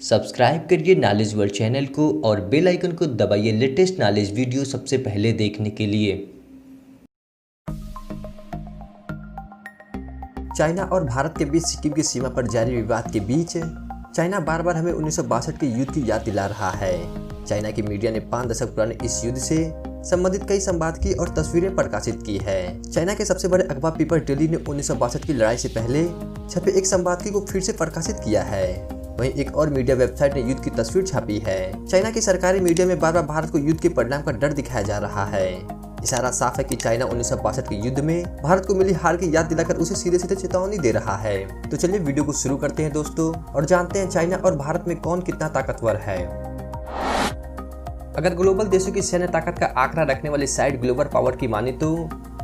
Subscribe करिए knowledge world channel को और बेल आइकन को दबाइए लेटेस्ट नॉलेज वीडियो सबसे पहले देखने के लिए। चाइना और भारत के बीच सिक्किम की सीमा पर जारी विवाद के बीच चाइना बार बार हमें 1962 के युद्ध की याद दिला रहा है। चाइना की मीडिया ने 5 दशक पुराने इस युद्ध से संबंधित कई संपादकीय और तस्वीरें प्रकाशित की है। चाइना के सबसे बड़े अखबार पीपल डेली ने 1962 की लड़ाई से पहले छपे एक संपादकीय को फिर से प्रकाशित किया है। वहीं एक और मीडिया वेबसाइट ने युद्ध की तस्वीर छापी है। चाइना की सरकारी मीडिया में बार बार भारत को युद्ध के परिणाम का डर दिखाया जा रहा है। इशारा साफ है कि चाइना 1962 के युद्ध में भारत को मिली हार की याद दिलाकर उसे सीधे सीधे चेतावनी दे रहा है। तो चलिए वीडियो को शुरू करते हैं दोस्तों और जानते हैं चाइना और भारत में कौन कितना ताकतवर है। अगर ग्लोबल देशों की सैन्य ताकत का आंकड़ा रखने वाली साइट ग्लोबल पावर की माने तो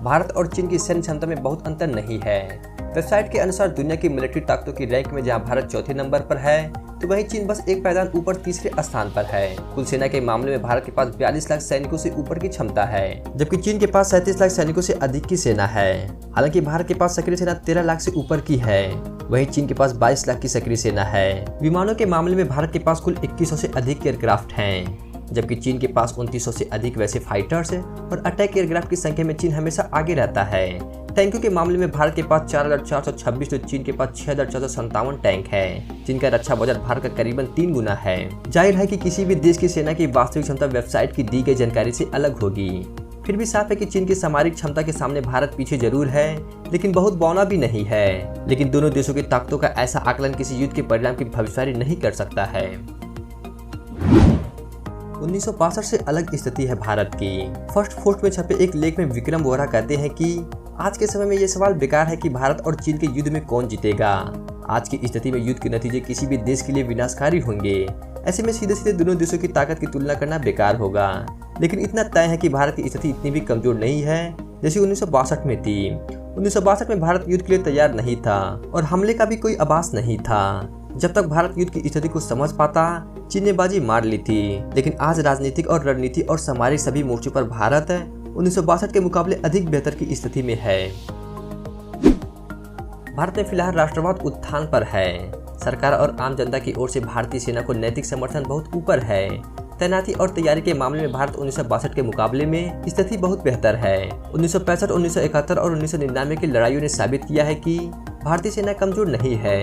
भारत और चीन की सैन्य क्षमता में बहुत अंतर नहीं है। वेबसाइट के अनुसार दुनिया की मिलिट्री ताकतों की रैंक में जहां भारत चौथे नंबर पर है तो वहीं चीन बस एक पायदान ऊपर तीसरे स्थान पर है। कुल सेना के मामले में भारत के पास 42 लाख सैनिकों से ऊपर की क्षमता है, जबकि चीन के पास 37 लाख सैनिकों से अधिक की सेना है। हालांकि भारत के पास सक्रिय सेना 13 लाख से ऊपर की है, वहीं चीन के पास 22 लाख की सक्रिय सेना है। विमानों के मामले में भारत के पास कुल 2100 से अधिक एयरक्राफ्ट हैं, जबकि चीन के पास 2900 से अधिक वैसे फाइटर्स और अटैक एयरक्राफ्ट की संख्या में चीन हमेशा आगे रहता है। टैंकों के मामले में भारत के पास 4426 तो चीन के पास 6457 टैंक है। चीन का रक्षा बजट भारत का करीबन 3 गुना है। जाहिर है कि किसी भी देश की सेना की वास्तविक क्षमता वेबसाइट की दी गई जानकारी से अलग होगी। फिर भी साफ है कि चीन की सामरिक क्षमता के सामने भारत पीछे जरूर है, लेकिन बहुत बौना भी नहीं है। लेकिन दोनों देशों की ताकतों का ऐसा आकलन किसी युद्ध के परिणाम की भविष्यवाणी नहीं कर सकता है। 1962 से अलग स्थिति है भारत की। फर्स्ट पोस्ट में छपे एक लेख में विक्रम वोरा कहते हैं कि आज के समय में ये सवाल बेकार है कि भारत और चीन के युद्ध में कौन जीतेगा। आज की स्थिति में युद्ध के नतीजे किसी भी देश के लिए विनाशकारी होंगे। ऐसे में सीधे सीधे दोनों देशों की ताकत की तुलना करना बेकार होगा। लेकिन इतना तय है कि भारत की स्थिति इतनी भी कमजोर नहीं है जैसे 1962 में थी। 1962 में भारत युद्ध के लिए तैयार नहीं था और हमले का भी कोई आभास नहीं था। जब तक भारत युद्ध की स्थिति को समझ पाता, चीन ने बाजी मार ली थी। लेकिन आज राजनीतिक और रणनीति और सामरिक सभी मोर्चों पर भारत 1962 के मुकाबले अधिक बेहतर की स्थिति में है। भारत में फिलहाल राष्ट्रवाद उत्थान पर है। सरकार और आम जनता की ओर से भारतीय सेना को नैतिक समर्थन बहुत ऊपर है। तैनाती और तैयारी के मामले में भारत 1962 के मुकाबले में स्थिति बहुत बेहतर है। 1965, 1971 और 1999 की लड़ाइयों ने साबित किया है कि भारतीय सेना कमजोर नहीं है।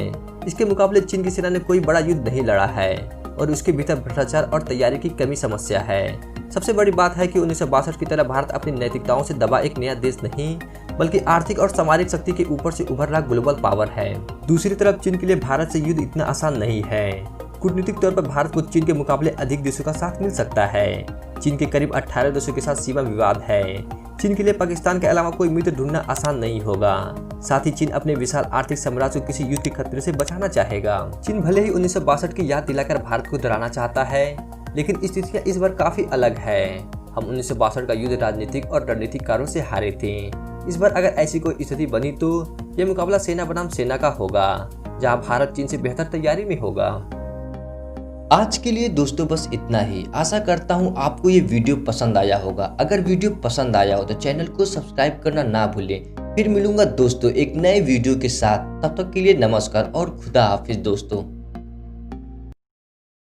इसके मुकाबले चीन की सेना ने कोई बड़ा युद्ध नहीं लड़ा है और उसके भीतर भ्रष्टाचार और तैयारी की कमी समस्या है। सबसे बड़ी बात है कि 1962 की तरह भारत अपनी नैतिकताओं से दबा एक नया देश नहीं, बल्कि आर्थिक और सामरिक शक्ति के ऊपर से उभर रहा ग्लोबल पावर है। दूसरी तरफ चीन के लिए भारत से युद्ध इतना आसान नहीं है। कूटनीतिक तौर पर भारत को चीन के मुकाबले अधिक देशों का साथ मिल सकता है। चीन के करीब 18 देशों के साथ सीमा विवाद है। चीन के लिए पाकिस्तान के अलावा कोई मित्र ढूंढना आसान नहीं होगा। साथ ही चीन अपने विशाल आर्थिक साम्राज्य को किसी युद्ध के खतरे से बचाना चाहेगा। चीन भले ही 1962 की याद दिलाकर भारत को डराना चाहता है, लेकिन स्थितियां इस बार काफी अलग है। हम 1962 का युद्ध राजनीतिक और रणनीतिक कारणों से हारे थे। इस बार अगर ऐसी कोई स्थिति बनी तो यह मुकाबला सेना बनाम सेना का होगा, जहां भारत चीन से बेहतर तैयारी में होगा। आज के लिए दोस्तों बस इतना ही। आशा करता हूँ आपको ये वीडियो पसंद आया होगा। अगर वीडियो पसंद आया हो तो चैनल को सब्सक्राइब करना ना भूलें। फिर मिलूंगा दोस्तों एक नए वीडियो के साथ। तब तक के लिए नमस्कार और खुदा हाफिज दोस्तों।